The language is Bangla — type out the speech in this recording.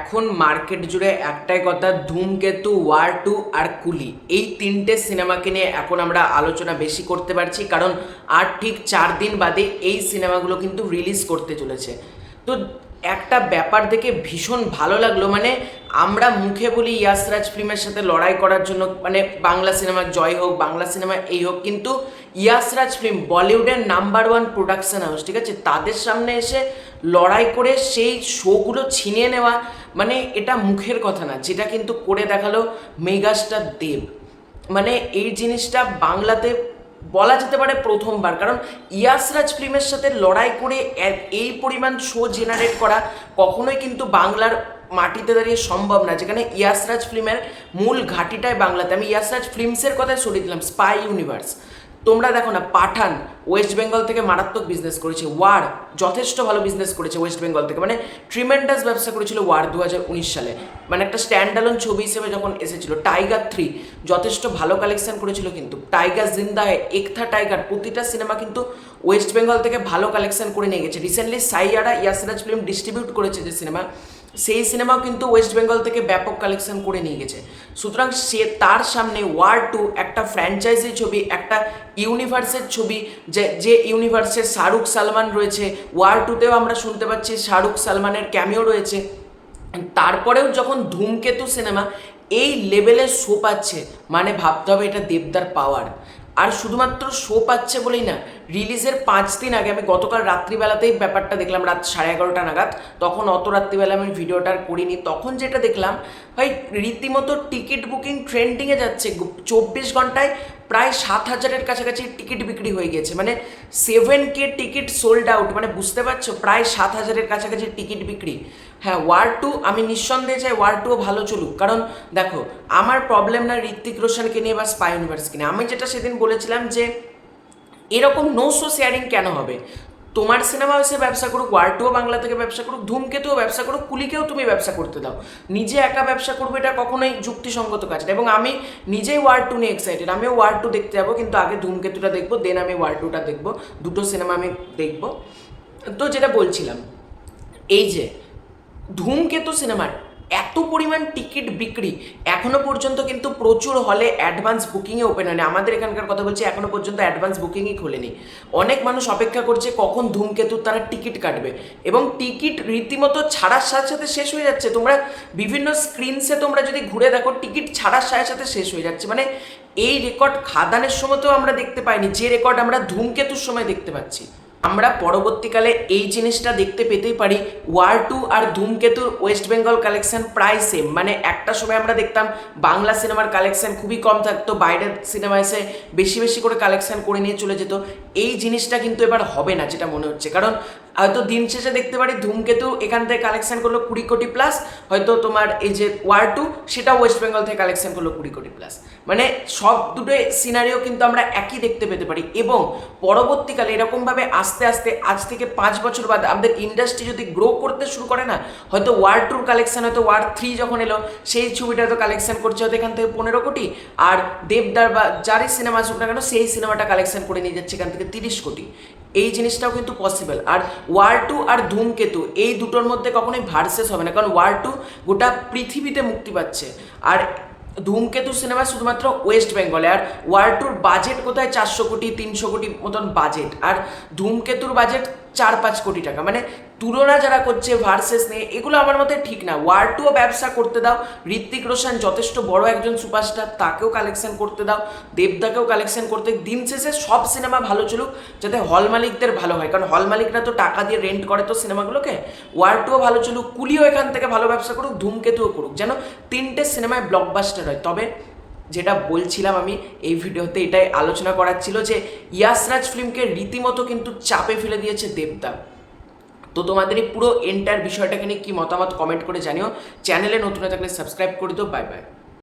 এখন মার্কেট জুড়ে একটাই কথা, ধূমকেতু, ওয়ার 2 আর কুলি, এই তিনটে সিনেমাকে নিয়ে এখন আমরা আলোচনা বেশি করতে পারছি, কারণ আর ঠিক 4 দিন বাদে এই সিনেমাগুলো কিন্তু রিলিজ করতে চলেছে। তো একটা ব্যাপার দেখে ভীষণ ভালো লাগলো, মানে আমরা মুখে বলি ইয়াসরাজ ফিল্মের সাথে লড়াই করার জন্য, মানে বাংলা সিনেমা জয় হোক, বাংলা সিনেমা এই হোক, কিন্তু ইয়াসরাজ ফিল্ম বলিউডের নাম্বার 1 প্রোডাকশন হাউস, ঠিক আছে, তাদের সামনে এসে লড়াই করে সেই শোগুলো ছিনিয়ে নেওয়া, মানে এটা মুখের কথা না, যেটা কিন্তু করে দেখালো মেগাস্টার দেব। মানে এই জিনিসটা বাংলাতে বলা যেতে পারে প্রথমবার, কারণ ইয়াসরাজ ফিল্মের সাথে লড়াই করে এই পরিমাণ শো জেনারেট করা কখনোই কিন্তু বাংলার মাটিতে দাঁড়িয়ে সম্ভব না, যেখানে ইয়াসরাজ ফিল্মের মূল ঘাঁটিটাই বাংলাতে। আমি ইয়াসরাজ ফিল্মসের কথায় সরিয়ে দিলাম, স্পাই ইউনিভার্স তোমরা দেখো না, পাঠান ওয়েস্ট বেঙ্গল থেকে মারাত্মক বিজনেস করেছে, ওয়ার যথেষ্ট ভালো বিজনেস করেছে ওয়েস্ট বেঙ্গল থেকে, মানে ট্রিমেন্ডাস ব্যবসা করেছিল ওয়ার 2019 সালে, মানে একটা স্ট্যান্ডালোন ছবি হিসেবে যখন এসেছিল। টাইগার 3 যথেষ্ট ভালো কালেকশন করেছিল, কিন্তু টাইগার জিন্দা হ্যায়, একথা টাইগার, প্রতিটা সিনেমা কিন্তু ওয়েস্ট বেঙ্গল থেকে ভালো কালেকশন করে নিয়ে গেছে। Recently Saiyaara Yashraj film distribute করেছে যে সিনেমা, সেই সিনেমাও কিন্তু ওয়েস্ট বেঙ্গল থেকে ব্যাপক কালেকশন করে নিয়ে গেছে। সুতরাং সে তার সামনে ওয়ার 2 একটা ফ্র্যাঞ্চাইজি ছবি, একটা ইউনিভার্সের ছবি, যে ইউনিভার্সে শাহরুখ সালমান রয়েছে, ওয়ার 2তেও আমরা শুনতে পাচ্ছি শাহরুখ সালমানের ক্যামিও রয়েছে। তারপরেও যখন ধূমকেতু সিনেমা এই লেভেলের শো পাচ্ছে, মানে ভাবতে হবে এটা দেবদার পাওয়ার। আর শুধুমাত্র শো পাচ্ছে বলেই না, রিলিজের 5 দিন আগে, আমি গতকাল রাত্রিবেলাতেই ব্যাপারটা দেখলাম, রাত 11:30 নাগাদ, তখন অত রাত্রিবেলা আমি ভিডিওটা করিনি, তখন যেটা দেখলাম ভাই, রীতিমতো টিকিট বুকিং ট্রেন্ডিংয়ে যাচ্ছে। 24 ঘন্টায় প্রায় 7,000-এর কাছাকাছি টিকিট বিক্রি হয়ে গেছে, মানে 7K টিকিট সোল্ড আউট, মানে বুঝতে পারছো, প্রায় 7,000-এর কাছাকাছি টিকিট বিক্রি। হ্যাঁ, ওয়ার 2 আমি নিঃসন্দেহে চাই ওয়ার 2 ভালো চলুক, কারণ দেখো আমার প্রবলেম না ঋত্বিক রোশনকে নিয়ে বা স্পাই ইউনিভার্সকে নিয়ে। আমি যেটা সেদিন বলেছিলাম যে এরকম নো শো শেয়ারিং কেন হবে, তোমার সিনেমা এসে ব্যবসা করুক, ওয়ার 2ও বাংলা থেকে ব্যবসা করুক, ধূমকেতুও ব্যবসা করুক, কুলিকেও তুমি ব্যবসা করতে দাও, নিজে একা ব্যবসা করবে, এটা কখনোই যুক্তিসঙ্গত কাজ না। এবং আমি নিজেই ওয়ার 2 নিয়ে এক্সাইটেড, আমিও ওয়ার 2 দেখতে যাবো, কিন্তু আগে ধূমকেতুটা দেখবো, দেন আমি ওয়ার 2টা দেখবো, দুটো সিনেমা আমি দেখবো। তো যেটা বলছিলাম, এই যে ধূমকেতু সিনেমার এত পরিমাণ টিকিট বিক্রি, এখনো পর্যন্ত কিন্তু প্রচুর হলে অ্যাডভান্স বুকিংয়ে ওপেন হয়নি। আমাদের এখানকার কথা বলছি, এখনো পর্যন্ত অ্যাডভান্স বুকিংই খোলেনি। অনেক মানুষ অপেক্ষা করছে কখন ধূমকেতুর তারা টিকিট কাটবে, এবং টিকিট রীতিমতো ছাড়ার সাথে সাথে শেষ হয়ে যাচ্ছে। তোমরা বিভিন্ন স্ক্রিনসে তোমরা যদি ঘুরে দেখো, টিকিট ছাড়ার সাথে সাথে শেষ হয়ে যাচ্ছে। মানে এই রেকর্ড খাদানের সময়তেও আমরা দেখতে পাইনি, যে রেকর্ড আমরা ধূমকেতুর সময় দেখতে পাচ্ছি। আমরা পরবর্তীকালে এই জিনিসটা দেখতে পেতেই পারি, ওয়ার 2 আর ধূমকেতুর ওয়েস্ট বেঙ্গল কালেকশন প্রায় সেম। মানে একটা সময় আমরা দেখতাম বাংলা সিনেমার কালেকশন খুবই কম থাকতো, বাইরের সিনেমা এসে বেশি বেশি করে কালেকশন করে নিয়ে চলে যেত। এই জিনিসটা কিন্তু এবার হবে না যেটা মনে হচ্ছে, কারণ হয়তো দিন শেষে দেখতে পারি ধূমকেতু এখান থেকে কালেকশন করলো 20 কোটি প্লাস, হয়তো তোমার এই যে ওয়ার 2 সেটা ওয়েস্ট বেঙ্গল থেকে কালেকশন করলো 20 কোটি প্লাস। মানে সব দুটো সিনারিও কিন্তু আমরা একই দেখতে পেতে পারি। এবং পরবর্তীকালে এরকমভাবে আস্তে আস্তে আজ থেকে 5 বছর বাদ আমাদের ইন্ডাস্ট্রি যদি গ্রো করতে শুরু করে না, হয়তো ওয়ার 2 কালেকশন, হয়তো ওয়ার 3 যখন এলো সেই ছবিটা হয়তো কালেকশন করছে হয়তো এখান থেকে 15 কোটি, আর দেবদার বা যারই সিনেমা আসুক না কেন সেই সিনেমাটা কালেকশন করে নিয়ে যাচ্ছে এখান থেকে 30 কোটি। এই জিনিসটাও কিন্তু পসিবল। আর ওয়ার 2 আর ধূমকেতু এই দুটোর মধ্যে কখনোই ভার্সেস হবে না, কারণ ওয়ার 2 গোটা পৃথিবীতে মুক্তি পাচ্ছে, আর ধূমকেতু সিনেমা শুধুমাত্র ওয়েস্ট বেঙ্গলে। আর ওয়ার 2র বাজেট কোথায় 400 কোটি 300 কোটি মতন বাজেট, আর ধূমকেতুর বাজেট 4-5 কোটি টাকা। মানে তুলনা যারা করছে ভার্সেস নিয়ে, এগুলো আমার মতে ঠিক না। ওয়ার 2ও ব্যবসা করতে দাও, ঋত্বিক রোশন যথেষ্ট বড় একজন সুপারস্টার, তাকেও কালেকশন করতে দাও, দেবদাকেও কালেকশন করতে। দিন শেষে সব সিনেমা ভালো চলুক, যাতে হল মালিকদের ভালো হয়, কারণ হল মালিকরা তো টাকা দিয়ে রেন্ট করে তো সিনেমাগুলোকে। ওয়ার 2ও ভালো চলুক, কুলিও এখান থেকে ভালো ব্যবসা করুক, ধূমকেতুও করুক, যেন 3টে সিনেমায় ব্লকবাস্টার হয়। তবে যেটা বলছিলাম আমি এই ভিডিওতে, এটাই আলোচনা করার ছিল যে ইয়াসরাজ ফিল্মকে রীতিমতো কিন্তু চাপে ফেলে দিয়েছে দেবদা। তো তোমাদের এই পুরো এন্টার বিষয়টাকে নিয়ে কী মতামত কমেন্ট করে জানিও। চ্যানেলে নতুন থাকলে সাবস্ক্রাইব করে দিও। Bye bye.